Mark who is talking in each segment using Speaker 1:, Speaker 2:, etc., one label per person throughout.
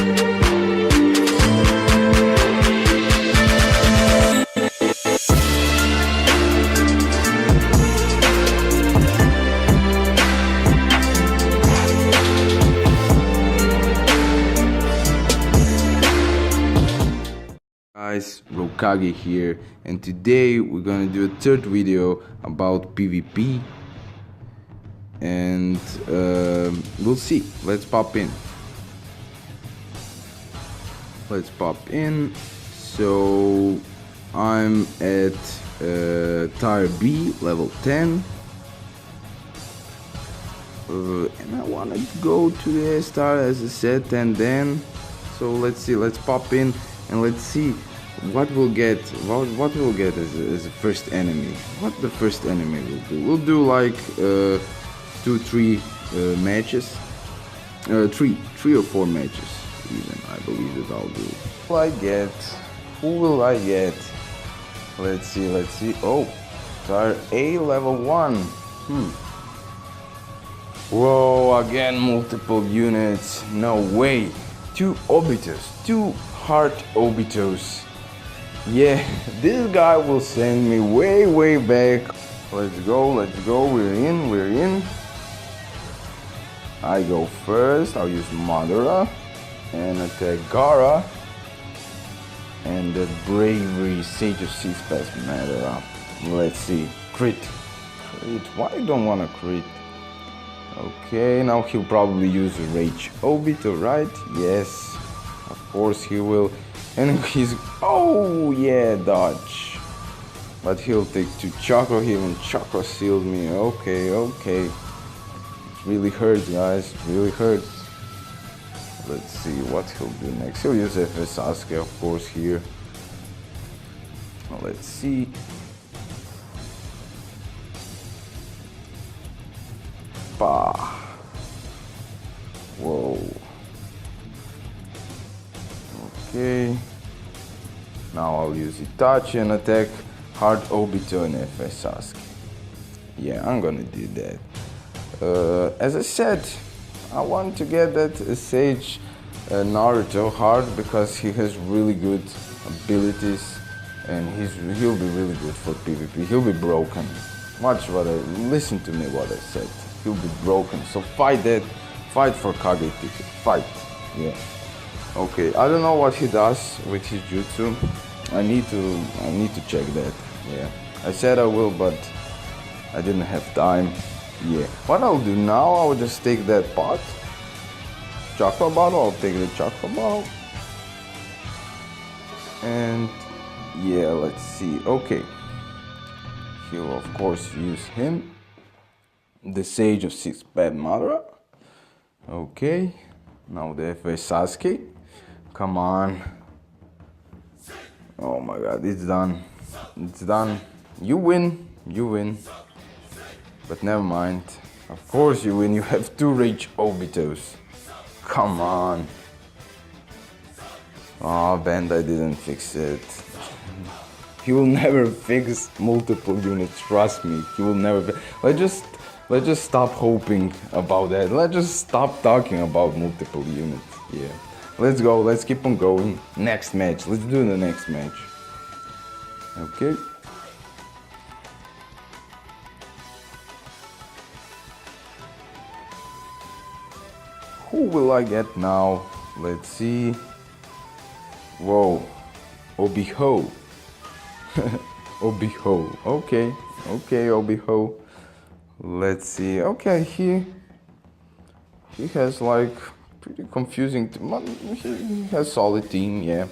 Speaker 1: Guys, Kage here, and today we're gonna do a third video about PvP, and we'll see. Let's pop in. So I'm at tier B, level 10, and I wanna go to the A star as I said, and then so let's see. Let's pop in and let's see what we'll get. What we'll get as a first enemy. What the first enemy will do. We'll do like 2-3 matches, 3 or 4 matches even. I believe that I'll do. Who will I get? Let's see. Oh, tier A, level 1. Whoa, again multiple units. No way. 2 Obitos, 2 hard Obitos. Yeah, this guy will send me way back. Let's go, we're in. I go first, I'll use Madara and attack Gaara. And the bravery Sage of Six Pass Madara. Let's see, crit. Why you don't wanna crit? Okay, now he'll probably use a Rage Obito, right? Yes, of course he will. And he's, oh yeah, dodge. But he'll take 2 chakra, he even chakra sealed me. Okay. It really hurts, guys, it really hurts. Let's see what he'll do next. He'll use FS Sasuke, of course, here. Let's see. Bah. Whoa. Okay. Now I'll use Itachi and attack hard Obito and FS Sasuke. Yeah, I'm gonna do that. As I said, I want to get that Sage Naruto hard because he has really good abilities and he'll be really good for PvP. He'll be broken. Listen to me what I said. He'll be broken. So fight for Kage ticket. Fight. Yeah. Okay, I don't know what he does with his jutsu. I need to check that. Yeah. I said I will, but I didn't have time. Yeah. What I'll do now, I'll just take that pot. Chakra bottle, I'll take the chakra bottle. And yeah, let's see. Okay. He'll of course use him. The Sage of Six Path Madara. Okay. Now the FS Sasuke. Come on. Oh my god, it's done. It's done. You win. But never mind. Of course you win. You have 2 Rage Obitos. Come on. Oh, Bandai didn't fix it. He will never fix multiple units. Trust me. He will never. Let's just stop hoping about that. Let's just stop talking about multiple units. Yeah. Let's go. Let's keep on going. Next match. Let's do the next match. Okay. Who will I get now? Let's see. Whoa. Obiho. Obiho. Okay, Obiho. Let's see. Okay, he has like pretty confusing. He has solid team, yeah.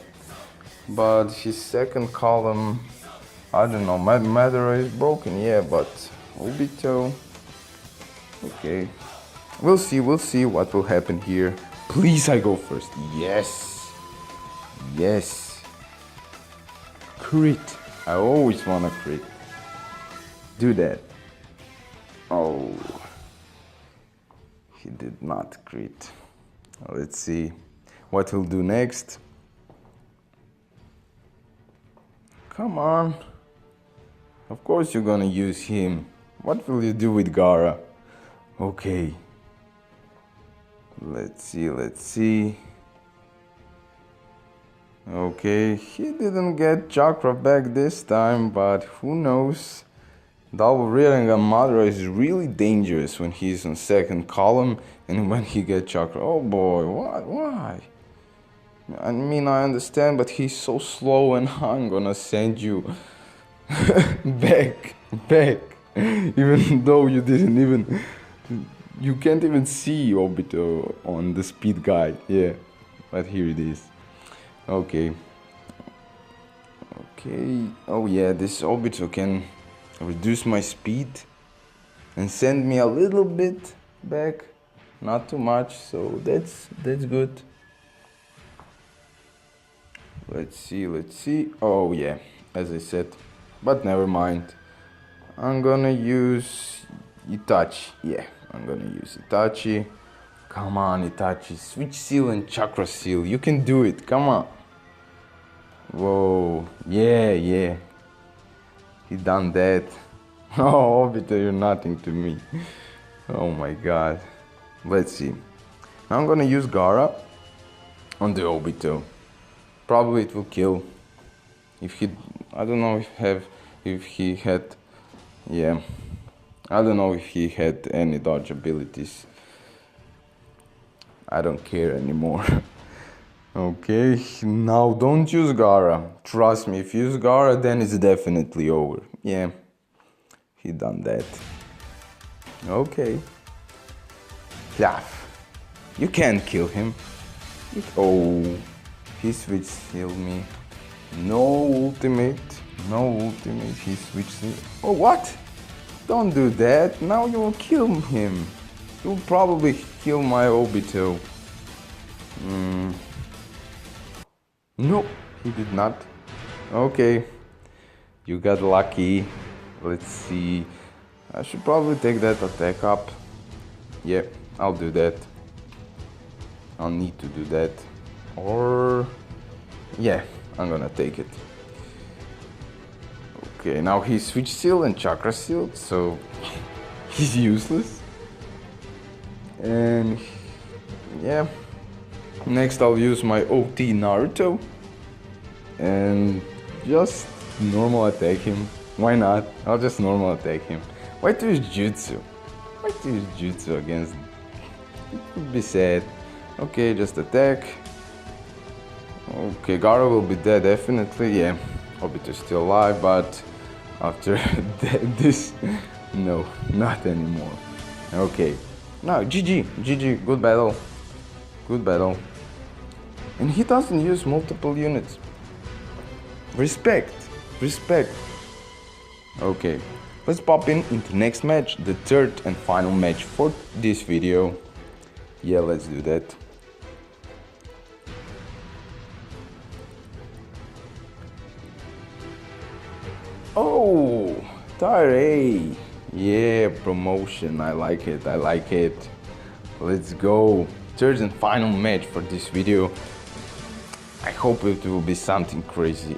Speaker 1: But his second column, I don't know. Madara is broken, yeah. But Obito. Okay. We'll see what will happen here. Please, I go first. Yes. Crit. I always wanna crit. Do that. Oh. He did not crit. Let's see what he'll do next. Come on. Of course you're gonna use him. What will you do with Gaara? Okay. Let's see. Okay, he didn't get chakra back this time, but who knows? Double Rinnegan Madara is really dangerous when he's on second column and when he gets chakra. Oh boy, what? Why? I mean, I understand, but he's so slow and I'm gonna send you back. Even though you can't even see Obito on the speed guide. Yeah, but here it is. Okay. Oh yeah, this Obito can reduce my speed and send me a little bit back, not too much, so that's good. Let's see. Oh yeah, as I said, but never mind. I'm gonna use Itachi. Yeah, I'm gonna use Itachi. Come on, Itachi, switch seal and chakra seal. You can do it. Come on. Whoa, yeah. He done that. Oh, Obito, you're nothing to me. Oh my god. Let's see. Now I'm gonna use Gaara on the Obito. Probably it will kill. I don't know if he had, yeah. I don't know if he had any dodge abilities. I don't care anymore. Okay, now don't use Gaara. Trust me, if you use Gaara, then it's definitely over. Yeah, he done that. Okay. Yeah, you can't kill him. Oh, he switched heal me. No ultimate, he switched me. Oh, what? Don't do that, now you will kill him. You'll probably kill my Obito. No, he did not. Okay, you got lucky. Let's see. I should probably take that attack up. Yeah, I'll do that. I'll need to do that. Or... yeah, I'm gonna take it. Okay, now he's switch seal and chakra seal, so he's useless. And yeah, next I'll use my OT Naruto and just normal attack him. Why not? I'll just normal attack him. Why to use jutsu? Why to use jutsu against? It would be sad. Okay, just attack. Okay, Gaara will be dead definitely. Yeah, Obito's still alive, but after this, no, not anymore. Okay, now GG, good battle. And he doesn't use multiple units. Respect. Okay, let's pop into next match, the third and final match for this video. Yeah, let's do that. Oh, Tier A. Yeah, promotion. I like it. Let's go. Third and final match for this video. I hope it will be something crazy.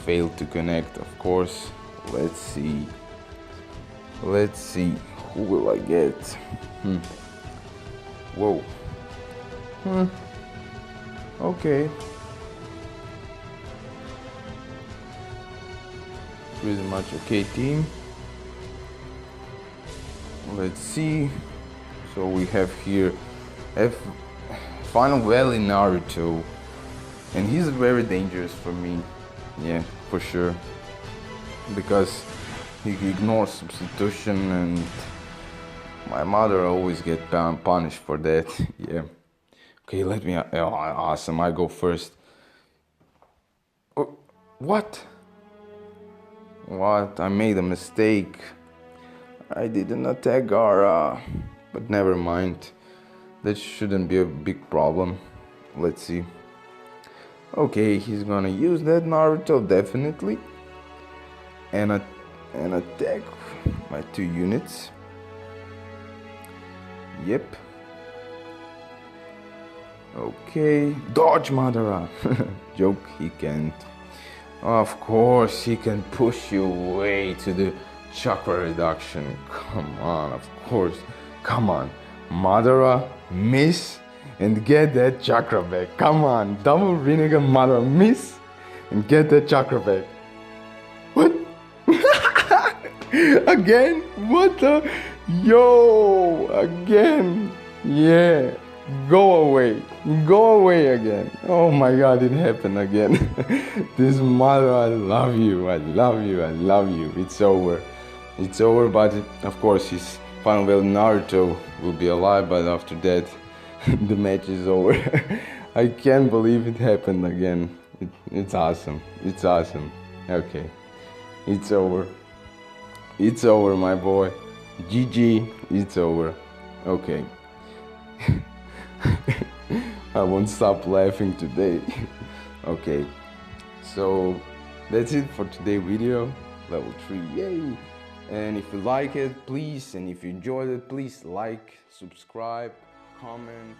Speaker 1: Failed to connect, of course. Let's see. Who will I get? Whoa. Okay. Pretty much okay team. Let's see. So we have here Final Valley Naruto, and he's very dangerous for me. Yeah, for sure, because he ignores substitution, and my mother always get punished for that. Yeah. Okay, let me. Awesome, I go first. Oh, what? I made a mistake. I didn't attack Gaara, but never mind. That shouldn't be a big problem. Let's see. Okay, he's gonna use that Naruto definitely, and attack my 2 units. Yep. Okay, dodge Madara. Joke, he can't. Of course, he can push you way to the chakra reduction. Come on, of course. Come on, Madara, miss. and get that chakra back. Come on, double Rinnegan Madara miss and get that chakra back. What? Again? What the? Yo, again. Yeah. Go away. Go away again. Oh my god, it happened again. This mother, I love you. I love you. I love you. It's over. It's over, but of course his final well Naruto will be alive, but after that the match is over. I can't believe it happened again. It's awesome. It's awesome. Okay. It's over. It's over, my boy. GG. It's over. Okay. I won't stop laughing today. Okay, so that's it for today's video, level 3, yay! And if you like it, please, and if you enjoyed it, please like, subscribe, comment.